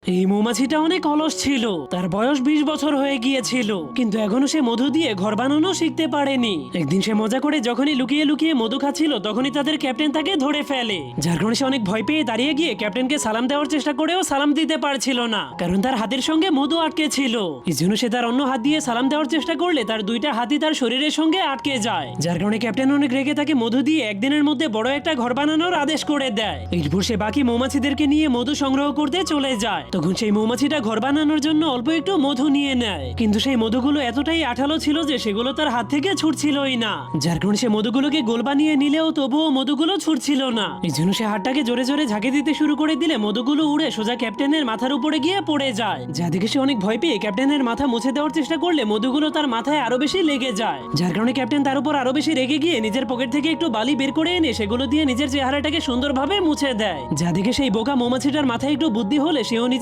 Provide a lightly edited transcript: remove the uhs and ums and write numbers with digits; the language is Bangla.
এই মৌমাছিটা অনেক অলস ছিল। তার বয়স 20 বছর হয়ে গিয়েছিল, কিন্তু এখনো সে মধু দিয়ে ঘর বানানো শিখতে পারেনি। একদিন সে মজা করে যখনই লুকিয়ে লুকিয়ে মধু খাচ্ছিল, তখনই তাদের ক্যাপ্টেন তাকে ধরে ফেলে। যার কারণে সে অনেক ভয় পেয়ে দাঁড়িয়ে গিয়ে ক্যাপ্টেনকে সালাম দেওয়ার চেষ্টা করেও সালাম দিতে পারছিল না, কারণ তার হাতের সঙ্গে মধু আটকে ছিল। এই জন্য সে তার অন্য হাত দিয়ে সালাম দেওয়ার চেষ্টা করলে তার দুইটা হাতই তার শরীরের সঙ্গে আটকে যায়। যার কারণে ক্যাপ্টেন অনেক রেগে তাকে মধু দিয়ে একদিনের মধ্যে বড় একটা ঘর বানানোর আদেশ করে দেয়। এরপর সে বাকি মৌমাছিদেরকে নিয়ে মধু সংগ্রহ করতে চলে যায়। তখন সেই মৌমাছিটা ঘর বানানোর জন্য অল্প একটু মধু নিয়ে নেয়, কিন্তু সেই মধুগুলো এতটাই আঠালো ছিল যে সেগুলো তার হাত থেকে ছুটছিলই না। যার কারণে সে মধুগুলোকে গোল বানিয়ে নিলেও তবুও মধুগুলো ছুটছিল না। এই জন্য সে হাতটাকে জোরে জোরে ঝাঁকে দিতে শুরু করে দিলে মধুগুলো উড়ে সোজা ক্যাপ্টেনের মাথার উপরে গিয়ে পড়ে যায়। যা দেখে সে অনেক ভয় পেয়ে ক্যাপ্টেনের মাথা মুছে দেওয়ার চেষ্টা করলে মধুগুলো তার মাথায় আরো বেশি লেগে যায়। যার কারণে ক্যাপ্টেন তার উপর আরো বেশি রেগে গিয়ে নিজের পকেট থেকে একটু বালি বের করে এনে সেগুলো দিয়ে নিজের চেহারাটাকে সুন্দরভাবে মুছে দেয়। যা দেখে সেই বোকা মৌমাছিটার মাথায় একটু বুদ্ধি হলে সেও নিজের